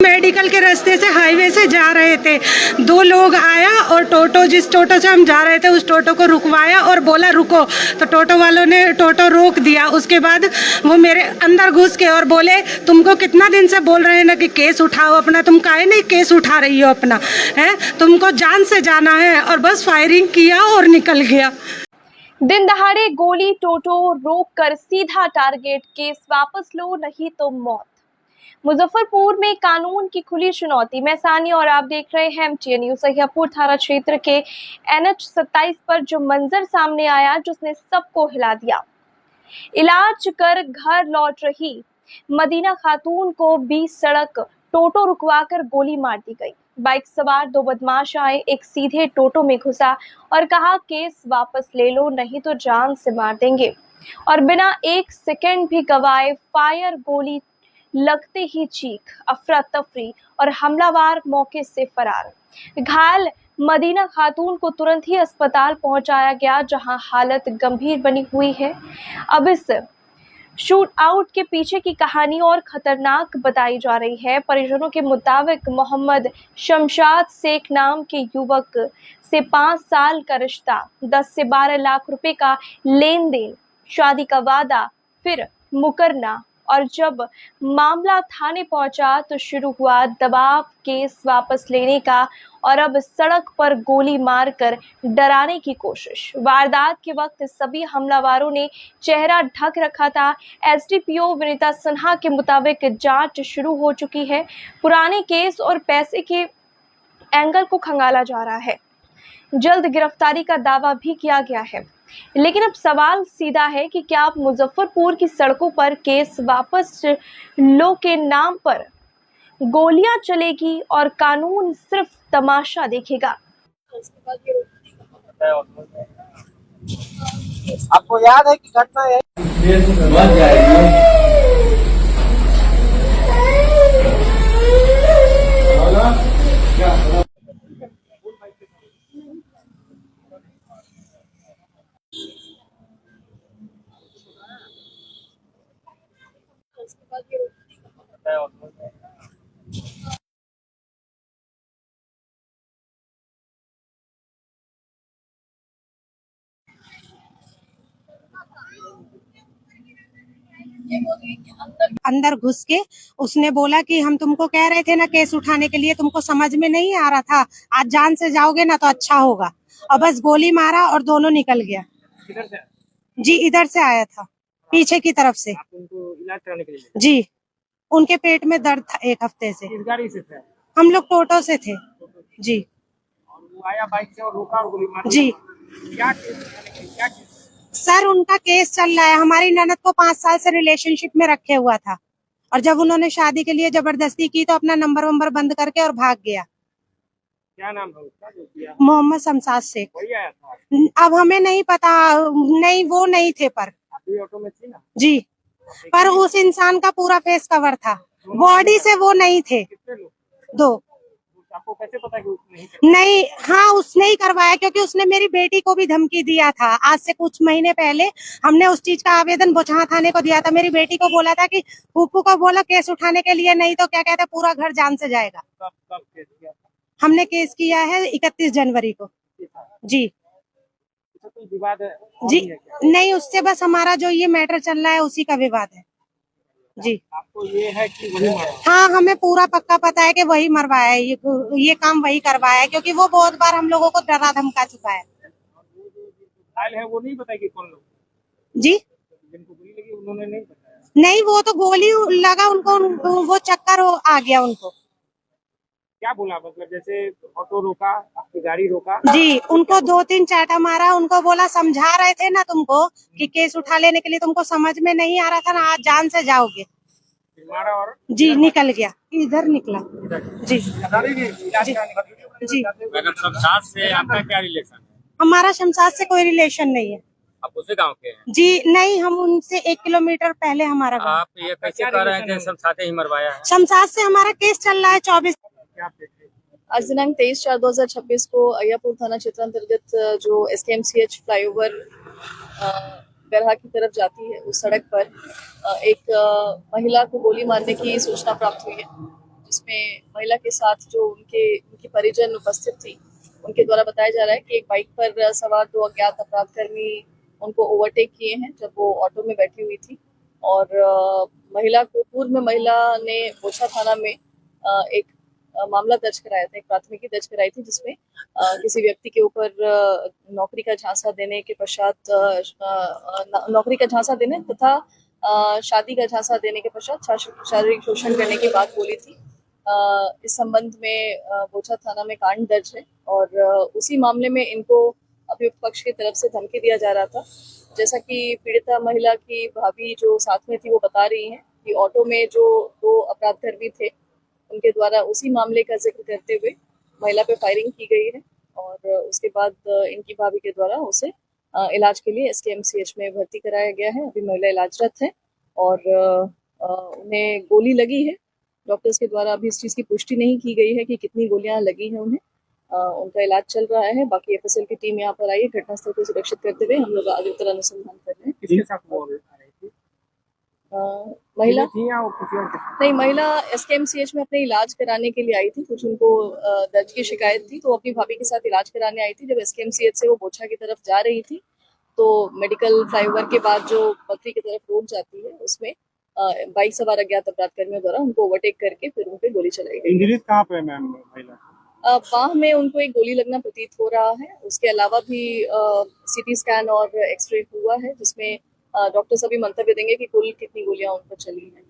Medical के रास्ते से हाईवे से जा रहे थे, दो लोग आया और जिस टोटो से हम जा रहे थे उस टोटो को रुकवाया और बोला रुको, तो टोटो वालों ने टोटो रोक दिया। उसके बाद वो मेरे अंदर घुस के और बोले तुमको कितना दिन से बोल रहे हैं ना कि केस उठाओ अपना, तुम काहे नहीं केस उठा रही हो अपना, है तुमको जान से जाना है, और बस फायरिंग किया और निकल गया। दिन दहाड़े गोली, टोटो रोक कर सीधा टारगेट, केस वापस लो नहीं तो मौत। मुजफ्फरपुर में कानून की खुली चुनौती। मैं सानी और आप देख रहे हैं MTN न्यूज़। अहियापुर थाना क्षेत्र के NH 27 पर जो मंजर सामने आया जिसने सबको हिला दिया। इलाज कर घर लौट रही मदीना खातून को बीच सड़क टोटो रुकवाकर गोली मार दी गई। बाइक सवार दो बदमाश आए, एक सीधे टोटो में घुसा और कहा केस वापस ले लो नहीं तो जान से मार देंगे, और बिना एक सेकंड भी गवाए फायर, गोली लगते ही चीख, अफरा तफरी और हमलावर मौके से फरार। घायल मदीना खातून को तुरंत ही अस्पताल पहुंचाया गया जहां हालत गंभीर बनी हुई है। अब इस शूट आउट के पीछे की कहानी और खतरनाक बताई जा रही है। परिजनों के मुताबिक मोहम्मद शमशाद शेख नाम के युवक से 5 साल का रिश्ता, 10 से 12 लाख रुपए का लेन देन, शादी का वादा, फिर मुकरना, और जब मामला थाने पहुंचा तो शुरू हुआ दबाव, केस वापस लेने का और अब सड़क पर गोली मारकर डराने की कोशिश। वारदात के वक्त सभी हमलावरों ने चेहरा ढक रखा था। SDPO विनीता सिन्हा के मुताबिक जांच शुरू हो चुकी है। पुराने केस और पैसे के एंगल को खंगाला जा रहा है। जल्द गिरफ्तारी का दावा भी किया गया है। लेकिन अब सवाल सीधा है कि क्या अब मुजफ्फरपुर की सड़कों पर केस वापस लो के नाम पर गोलियां चलेगी और कानून सिर्फ तमाशा देखेगा? आपको याद है कि घटना है बच जाएगी। अंदर घुस के उसने बोला कि हम तुमको कह रहे थे ना केस उठाने के लिए, तुमको समझ में नहीं आ रहा था, आज जान से जाओगे ना तो अच्छा होगा, और बस गोली मारा और दोनों निकल गया। किधर से? जी इधर से आया था, पीछे की तरफ से। आप उनको इलाज कराने के लिए? जी उनके पेट में दर्द था 1 हफ्ते से। किस गाड़ी से थे? हम लोग टोटो से थे जी। और वो आया बाइक से और रोका और गोली मार दी। जी क्या केस? सर उनका केस चल रहा है। हमारी ननद को 5 साल से रिलेशनशिप में रखे हुआ था, और जब उन्होंने शादी के लिए जबरदस्ती की तो अपना नंबर बंद करके और भाग गया। क्या नाम है उसका जो किया? मोहम्मद शमशाद शेख। वही आया था? अब हमें नहीं पता, नहीं वो नहीं थे, पर अभी ऑटो में थी ना? जी, पर उस इंसान का पूरा फेस कवर था, बॉडी से वो नहीं थे। कितने लोग? 2। आपको कैसे पता कि उसने नहीं, हाँ उसने ही करवाया, क्योंकि उसने मेरी बेटी को भी धमकी दिया था। आज से कुछ महीने पहले हमने उस चीज का आवेदन बोचहा थाने को दिया था। मेरी बेटी को बोला था कि फूफू को बोला केस उठाने के लिए, नहीं तो क्या कहते पूरा घर जान से जाएगा। कब केस किया था? हमने केस किया है 31 जनवरी को जी। कोई विवाद जी नहीं, उससे बस हमारा जो ये मैटर चल रहा है उसी का विवाद है जी। आपको ये है कि वही मारा? हाँ हमें पूरा पक्का पता है कि वही मरवाया है, ये काम वही करवाया है, क्योंकि वो बहुत बार हम लोगों को डरा धमका चुका है। घायल है वो नहीं बताया कि कौन लोग? जी जिनको गोली लगी उन्होंने नहीं बताया? नहीं, वो तो गोली लगा उनको, वो चक्कर आ गया उनको। क्या बोला, मतलब जैसे ऑटो रोका, आपकी गाड़ी रोका? जी उनको 2-3 चाटा मारा। उनको बोला समझा रहे थे ना तुमको कि केस उठा लेने के लिए, तुमको समझ में नहीं आ रहा था ना, आज जान से जाओगे। मारा और जी निकल गया, इधर निकला जी। जी शमशाद से आपका क्या रिलेशन है? हमारा शमशाद से कोई रिलेशन नहीं है। आप उसी गांव के हैं? जी नहीं, हम उनसे 1 किलोमीटर पहले हमारा गाँव। आप ये कैसे कह रहे हैं कि शमशाद ही मरवाया है? शमशाद से हमारा केस चल रहा है 24। आज दिनांक 23/4/2026 को अहियापुर थाना क्षेत्र अंतर्गत जो SKMCH फ्लाईओवर गरहा की तरफ जाती है उस सड़क पर एक महिला को गोली मारने की सूचना प्राप्त हुई है, जिसमें जिसमें महिला के साथ जो उनकी परिजन उपस्थित थी, उनके द्वारा बताया जा रहा है कि एक बाइक पर सवार दो अज्ञात अपराधकर्मी उनको ओवरटेक किए हैं जब वो ऑटो में बैठी हुई थी। और पूर्व में महिला ने बोछा थाना में एक मामला दर्ज कराया था, एक प्राथमिकी दर्ज कराई थी, जिसमें किसी व्यक्ति के ऊपर नौकरी का झांसा देने के पश्चात नौकरी का झांसा देने तथा शादी का झांसा देने के पश्चात शारीरिक शोषण करने की बात बोली थी। इस संबंध में बोछा थाना में कांड दर्ज है और उसी मामले में इनको अभियुक्त पक्ष की तरफ से धमकी दिया जा रहा था। जैसा कि पीड़िता महिला की भाभी जो साथ में थी वो बता रही हैं कि ऑटो में जो दो अपराधकर्मी थे उनके द्वारा उसी मामले का जिक्र करते हुए महिला पे फायरिंग की गई है और उसके बाद इनकी भाभी के द्वारा उसे इलाज के लिए SKMCH में भर्ती कराया गया है। अभी महिला इलाजरत है और उन्हें गोली लगी है। डॉक्टर्स के द्वारा अभी इस चीज़ की पुष्टि नहीं की गई है कि कितनी गोलियां लगी हैं उन्हें। उनका इलाज चल रहा है। बाकी FSL की टीम यहाँ पर आई है। घटनास्थल को सुरक्षित करते हुए हम लोग आगे तरह अनुसंधान कर रहे हैं। किसके साथ वो आ रही थी? महिला थी या वो किसी और के साथ? नहीं, महिला SKMCH में अपने इलाज कराने के लिए आई थी। कुछ उनको दर्द की शिकायत थी तो अपनी भाभी के साथ इलाज कराने आई थी। जब SKMCH से वो बोछा की तरफ जा रही थी तो मेडिकल फ्लाईओवर के बाद जो बकरी की तरफ रोड जाती है उसमें बाइक सवार अज्ञात अपराधकर्मियों द्वारा उनको ओवरटेक करके फिर उन पे गोली चलाई गई। इंजरीज कहाँ पे मैम महिला? बाह में उनको एक गोली लगना प्रतीत हो रहा है। उसके अलावा भी CT स्कैन और एक्सरे हुआ है जिसमें डॉक्टर्स अभी मंतव्य देंगे कि कुल कितनी गोलियां उन पर चली हैं।